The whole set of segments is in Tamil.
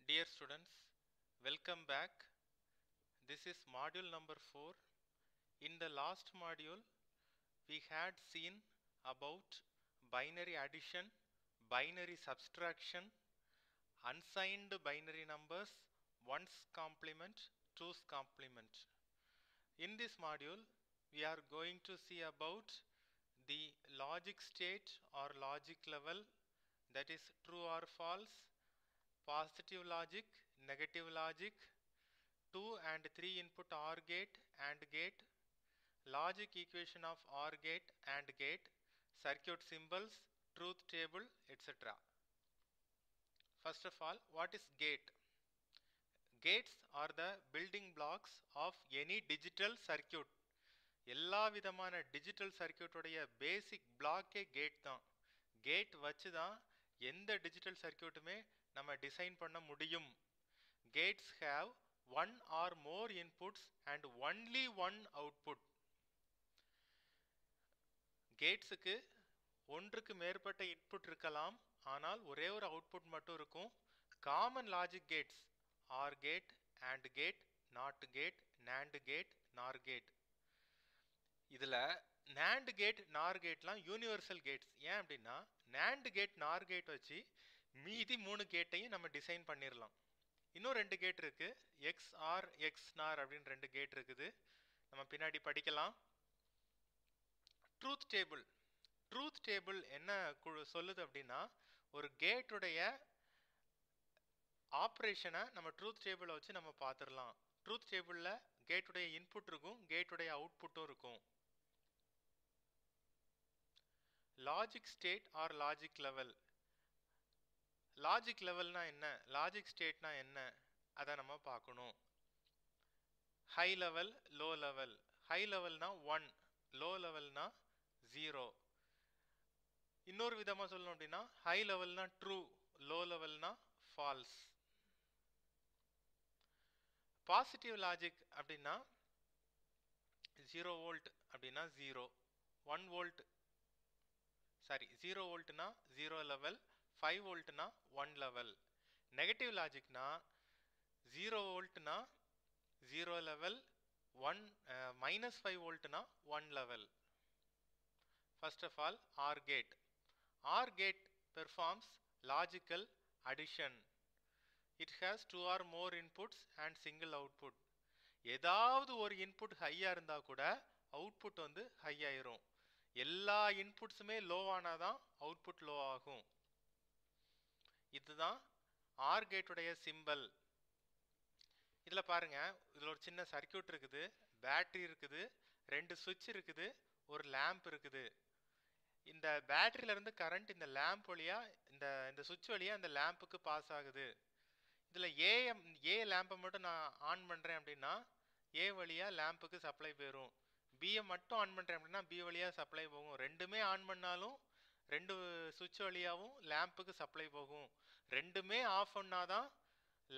Dear students, welcome back. This is module number 4. In the last module, we had seen about binary addition, binary subtraction, unsigned binary numbers, ones complement, two's complement. In this module, we are going to see about the logic state or logic level, that is true or false, positive logic, negative logic, 2 and 3 input OR gate, AND gate, logic equation of OR gate, AND gate, circuit symbols, truth table, etc. First of all, what is gate? Gates are the building blocks of any digital circuit. எல்லா விதமான டிஜிட்டல் சர்க்கியூட்டுடைய பேசிக் பிளாக்கே கேட் தான். கேட் வச்சு தான் எந்த டிஜிட்டல் சர்க்கியூட்டுமே நம்ம டிசைன் பண்ண முடியும். Gates have one or more inputs and only one output. கேட்ஸுக்கு ஒன்றுக்கு மேற்பட்ட இன்புட் இருக்கலாம், ஆனால் ஒரே ஒரு அவுட்புட் மட்டும் இருக்கும். Common logic gates OR gate, AND gate, not gate, NAND gate, நார் கேட். இதில் NAND கேட், நார் கேட்லாம் யூனிவர்சல் கேட்ஸ். ஏன் அப்படின்னா NAND கேட், நார் கேட் வச்சு மீதி 3 கேட்டையும் நம்ம டிசைன் பண்ணிடலாம். இன்னும் 2 கேட் இருக்கு, XOR, XNOR அப்படின்னு 2 கேட் இருக்குது, நம்ம பின்னாடி படிக்கலாம். Truth table. ட்ரூத் டேபிள் என்ன சொல்லுது அப்படின்னா, ஒரு கேட்டுடைய ஆப்ரேஷனை நம்ம ட்ரூத் டேபிளை வச்சு நம்ம பார்த்துடலாம். ட்ரூத் டேபிளில் கேட்டுடைய இன்புட் இருக்கும், கேட்டுடைய அவுட்புட்டும் இருக்கும். Logic state or logic level. லாஜிக் லெவல்னா என்ன, லாஜிக் ஸ்டேட்னா என்ன, அதை நம்ம பார்க்கணும். High level, low level. High லெவல்னா 1, லோ லெவல்னா 0. இன்னொரு விதமாக சொல்லணும் அப்படின்னா, ஹை லெவல்னா ட்ரூ, லோ லெவல்னா ஃபால்ஸ். பாசிட்டிவ் லாஜிக் அப்படின்னா 0 வோல்ட் அப்படின்னா 0, 1 வோல்ட், சாரி 0 வோல்ட்னா 0 லெவல், 5 வோல்ட்னா 1 லெவல். நெகட்டிவ் லாஜிக்னா 0 வோல்ட்னா 0 லெவல், -5 வோல்ட்னா 1 level. First of all, OR gate. OR gate performs logical addition. It has 2 or more inputs and single output. ஏதாவது ஒரு இன்புட் ஹையா இருந்தா கூட அவுட்புட் வந்து ஹை ஆயிரும். எல்லா இன்புட்ஸுமே லோ ஆனாதான் அவுட்புட் லோ ஆகும். இதுதான் OR கேட்டுடைய சிம்பல். இதில் பாருங்க, இதில் ஒரு சின்ன சர்க்கியூட் இருக்குது, பேட்டரி இருக்குது, 2 சுவிட்ச் இருக்குது, ஒரு லேம்ப் இருக்குது. இந்த பேட்டரியிலேருந்து கரண்ட் இந்த லேம்ப் வழியாக இந்த சுவிட்ச் வழியாக இந்த லேம்புக்கு பாஸ் ஆகுது. இதில் ஏ லேம்பை மட்டும் நான் ஆன் பண்ணுறேன் அப்படின்னா ஏ வழியாக லேம்புக்கு சப்ளை போயிடும். பியை மட்டும் ஆன் பண்ணுறேன் அப்படின்னா பி வழியாக சப்ளை போகும். ரெண்டுமே ஆன் பண்ணாலும் 2 சுவிட்ச் வழியாகவும் லேம்புக்கு சப்ளை போகும். ரெண்டுமே ஆஃப் பண்ணாதான்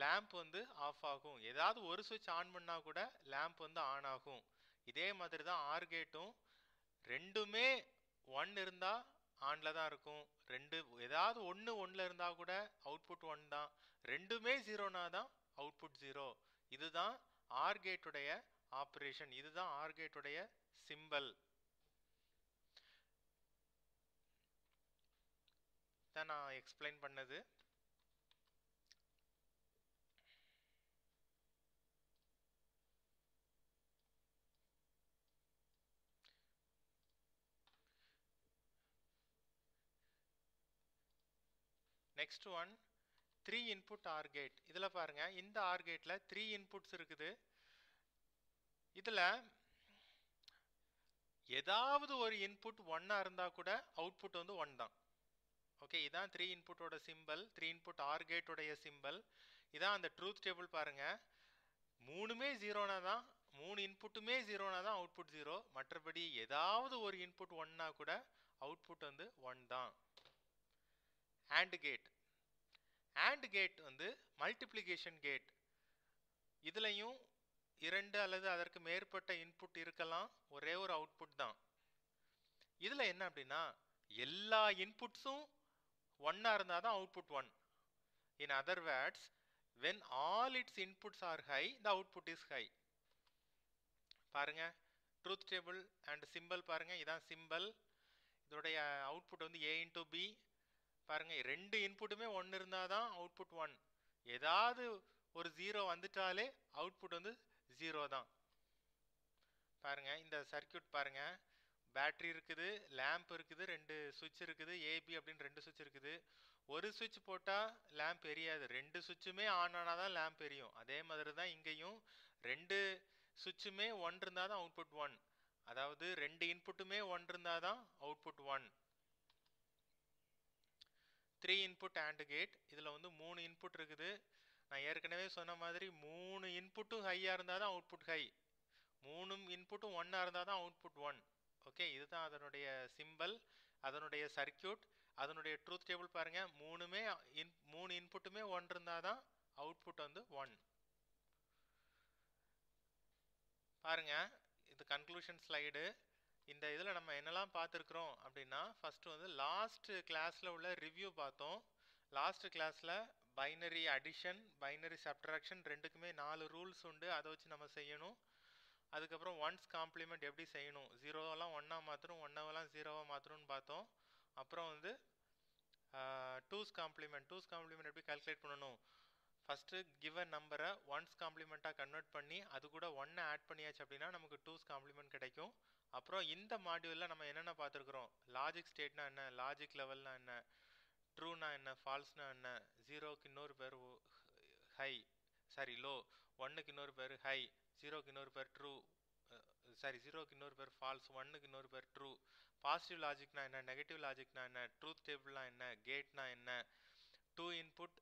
லேம்ப் வந்து ஆஃப் ஆகும். ஏதாவது ஒரு சுவிட்ச் ஆன் பண்ணால் கூட லேம்ப் வந்து ஆன் ஆகும். இதே மாதிரி தான் OR கேட்டும், ரெண்டுமே 1 இருந்தால் ஆனில் தான் இருக்கும். ஏதாவது ஒன்றில் இருந்தால் கூட அவுட்புட் 1 தான். ரெண்டுமே 0னா தான் அவுட்புட் 0. இதுதான் OR கேட்டுடைய ஆப்ரேஷன். இதுதான் OR கேட்டுடைய சிம்பல். தான் நான் எக்ஸ்பிளைன் பண்ணது. Next one, 3 input OR gate. இதில் பாருங்க, இந்த OR கேட்டில் 3 இன்புட்ஸ் இருக்குது. இதில் ஏதாவது ஒரு இன்புட் 1 இருந்தால் கூட அவுட்புட் வந்து 1 தான். ஓகே, இதான் 3 இன்புட்டோட சிம்பல், 3 இன்புட் OR கேட்டுடைய சிம்பல். இதான் அந்த ட்ரூத் டேபிள். பாருங்க, 3மே 0னா தான், 3 இன்புட்டுமே 0னா தான் அவுட்புட் 0. மற்றபடி ஏதாவது ஒரு இன்புட் 1னா கூட அவுட்புட் வந்து 1 தான். AND gate. AND கேட் வந்து மல்டிப்ளிகேஷன் கேட். இதுலையும் 2 அல்லது அதற்கு மேற்பட்ட இன்புட் இருக்கலாம், ஒரே ஒரு அவுட்புட் தான். இதில் என்ன அப்படின்னா, எல்லா இன்புட்ஸும் 1 இருந்தால் தான் output 1. In other words, when all its inputs are high, the output is high. பாருங்க ட்ரூத் டேபிள் அண்ட் சிம்பிள் பாருங்க, இதான் சிம்பிள். இதோடைய அவுட்புட் வந்து a into b. பாருங்க ரெண்டு இன்புட்டுமே 1 இருந்தால் தான் அவுட்புட் 1. ஏதாவது ஒரு 0 வந்துட்டாலே அவுட்புட் வந்து 0 தான். பாருங்க இந்த சர்க்கியூட் பாருங்க, பேட்டரி இருக்குது, லேம்ப் இருக்குது, ரெண்டு சுவிட்ச் இருக்குது, ஏபி அப்படின்னு ரெண்டு சுவிட்ச் இருக்குது. ஒரு சுவிட்ச் போட்டால் லேம்ப் எரியாது, ரெண்டு சுவிட்சுமே ஆன் ஆனால் தான் லேம்ப் எரியும். அதே மாதிரி தான் இங்கேயும் ரெண்டு சுவிட்சுமே 1 இருந்தால் தான் அவுட்புட் 1. அதாவது ரெண்டு இன்புட்டுமே 1 இருந்தால் தான் அவுட்புட் 1. 3 input AND gate. இதில் வந்து 3 இன்புட் இருக்குது. நான் ஏற்கனவே சொன்ன மாதிரி 3 இன்புட்டும் ஹையாக இருந்தால் தான் அவுட்புட் ஹை, 3 இன்புட்டும் 1 இருந்தால் தான் அவுட்புட் 1. ஓகே, இதுதான் அதனுடைய சிம்பிள், அதனுடைய சர்க்கியூட். அதனுடைய ட்ரூத் டேபிள் பாருங்க, 3 இன்புட்டுமே 1 இருந்தால் தான் அவுட்புட் வந்து 1. பாருங்க இது கன்க்ளூஷன் ஸ்லைடு. இந்த இதில் நம்ம என்னெல்லாம் பார்த்துருக்குறோம் அப்படின்னா, ஃபஸ்ட்டு வந்து லாஸ்ட் கிளாஸில் உள்ள ரிவ்யூ பார்த்தோம். லாஸ்ட் கிளாஸில் பைனரி அடிஷன், பைனரி சப்ட்ராக்ஷன் ரெண்டுக்குமே 4 ரூல்ஸ் உண்டு, அதை வச்சு நம்ம செய்யணும். அதுக்கப்புறம் ஒன்ஸ் காம்ப்ளிமெண்ட் எப்படி செய்யணும், 0வெல்லாம் 1ஆ மாற்றணும், 1ஆவெல்லாம் 0வா மாற்றணும்னு பார்த்தோம். அப்புறம் வந்து டூஸ் காம்ப்ளிமெண்ட் எப்படி கால்குலேட் பண்ணணும், ஃபஸ்ட்டு கிவன் நம்பரை ஒன்ஸ் காம்ப்ளிமெண்ட்டாக கன்வெர்ட் பண்ணி அது கூட 1 ஆட் பண்ணியாச்சு அப்படின்னா நமக்கு டூஸ் காம்ப்ளிமெண்ட் கிடைக்கும். அப்புறம் இந்த மாடியூலில் நம்ம என்னென்ன பார்த்துருக்குறோம், லாஜிக் ஸ்டேட்னா என்ன, லாஜிக் லெவல்னா என்ன, ட்ரூனா என்ன, ஃபால்ஸ்னா என்ன, 0க்கு இன்னொரு பேர் ஹை சாரி லோ, 1க்கு இன்னொரு பேர் ஹை, 0க்கு இன்னொரு பேர் ட்ரூ, சாரி 0க்கு இன்னொரு பேர் ஃபால்ஸ், 1க்கு இன்னொரு பேர் ட்ரூ. பாசிட்டிவ் லாஜிக்னா என்ன, நெகட்டிவ் லாஜிக்னா என்ன, ட்ரூத் டேபிள்னா என்ன, கேட்னா என்ன, 2 இன்புட்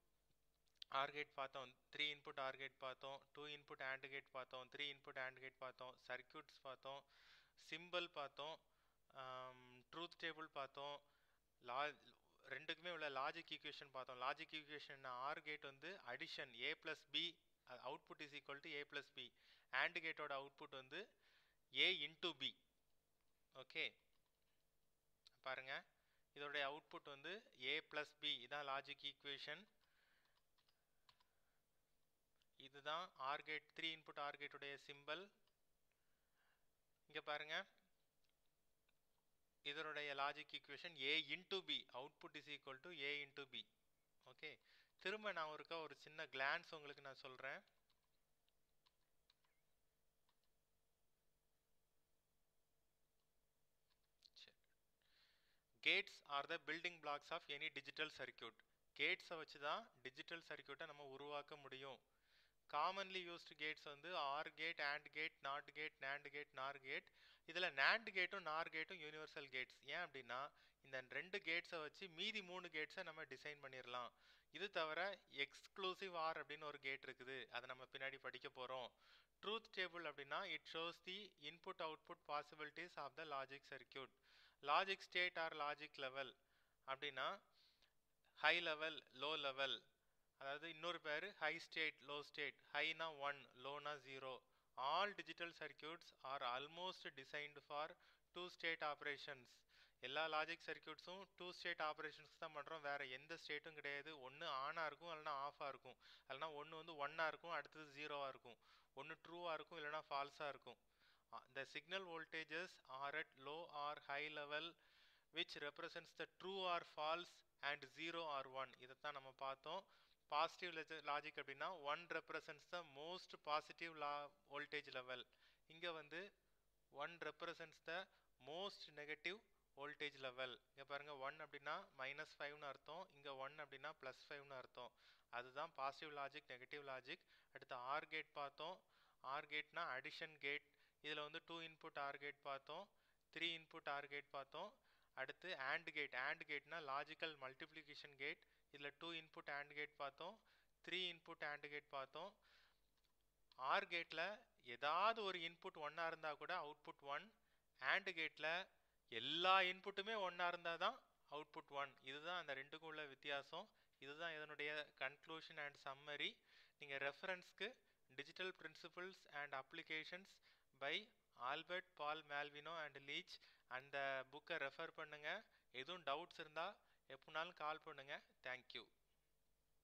ஆர் கேட் பார்த்தோம், 3 இன்புட் ஆர் கேட் பார்த்தோம், 2 இன்புட் AND கேட் பார்த்தோம், 3 இன்புட் AND கேட் பார்த்தோம், சர்க்கியூட்ஸ் பார்த்தோம், சிம்பிள் பார்த்தோம், ட்ரூத் டேபிள் பார்த்தோம், ரெண்டுக்குமே உள்ள லாஜிக் ஈக்குவேஷன் பார்த்தோம். லாஜிக் ஈக்குவேஷன் ஆர் கேட் வந்து addition a plus b, output is equal to a plus b. AND கேட்டோட அவுட்புட் வந்து a into b. ஓகே பாருங்க இதோடைய அவுட்புட் வந்து a plus b, இதான் லாஜிக் ஈக்குவேஷன். இதுதான் ஆர் கேட், 3 இன்புட் ஆர் கேட்டுடைய சிம்பிள். இங்க பாருங்க இதனுடைய logic equation a into b, output is equal to a into b. Okay, திரும்ப நான் ஒரு சின்ன கிளான்ஸ் உங்களுக்கு நான் சொல்றேன். Gates are the building blocks of any digital circuit. கேட்ஸை வச்சு தான் டிஜிட்டல் சர்க்கியூட்டை நம்ம உருவாக்க முடியும். காமன்லி யூஸ்டு கேட்ஸ் வந்து or gate, AND gate, not gate, NAND gate, நார் கேட். இதில் NAND கேட்டும் நார் கேட்டும் யூனிவர்சல் கேட்ஸ். ஏன் அப்படின்னா இந்த 2 கேட்ஸை வச்சு மீதி 3 கேட்ஸை நம்ம டிசைன் பண்ணிடலாம். இது தவிர எக்ஸ்க்ளூசிவ் ஆர் அப்படின்னு ஒரு கேட் இருக்குது, அதை நம்ம பின்னாடி படிக்க போகிறோம். ட்ரூத் டேபிள் அப்படின்னா it shows the input output possibilities of the logic circuit. Logic state or logic level அப்படின்னா ஹை லெவல், லோ லெவல், அதாவது இன்னொரு பேர் ஹை ஸ்டேட், லோ ஸ்டேட். ஹைனா 1, லோனா 0. All digital circuits are almost designed for 2 state operations. எல்லா லாஜிக் சர்க்கியூட்ஸும் 2 ஸ்டேட் ஆப்ரேஷன்ஸ் தான் பண்ணுறோம், வேறு எந்த ஸ்டேட்டும் கிடையாது. ஒன்று ஆனாக இருக்கும், இல்லைனா ஆஃபாக இருக்கும். இல்லைனா ஒன்று வந்து 1ஆக இருக்கும், அடுத்தது 0வாக இருக்கும். ஒன்று ட்ரூவாக இருக்கும், இல்லைனா ஃபால்ஸாக இருக்கும். The signal voltages are at low or high level which represents the true or false and 0 or 1. இதைத்தான் நம்ம பார்த்தோம். பாசிட்டிவ் லாஜிக் அப்படின்னா 1 represents the most positive voltage level. இங்கே வந்து 1 represents the most negative voltage level. இங்கே பாருங்க 1 அப்படின்னா -5னு அர்த்தம், இங்கே 1 அப்படின்னா +5னு அர்த்தம். அதுதான் பாசிட்டிவ் லாஜிக், நெகட்டிவ் லாஜிக். அடுத்து ஆர் கேட் பார்த்தோம். ஆர் கேட்னா அடிஷன் கேட். இதில் வந்து 2 இன்புட் ஆர் கேட் பார்த்தோம், 3 இன்புட் ஆர் கேட் பார்த்தோம். அடுத்து AND கேட். AND கேட்னா லாஜிக்கல் மல்டிப்ளிகேஷன் கேட். இதில் 2 இன்புட் AND கேட் பார்த்தோம், 3 இன்புட் AND கேட் பார்த்தோம். ஆர் கேட்டில் ஏதாவது ஒரு இன்புட் 1ஆ இருந்தால் கூட அவுட்புட் 1. AND கேட்டில் எல்லா இன்புட்டுமே 1ஆ இருந்தால் தான் அவுட்புட் 1. இதுதான் அந்த ரெண்டுக்கும் உள்ள வித்தியாசம். இதுதான் இதனுடைய கன்க்ளூஷன் அண்ட் சம்மரி. நீங்கள் ரெஃபரன்ஸ்க்கு digital principles and applications by Albert Paul Malvino and Leach அந்த புக்கை ரெஃபர் பண்ணுங்கள். எதுவும் டவுட்ஸ் இருந்தால் எப்போனாலும் கால் பண்ணுங்கள். தேங்க்யூ.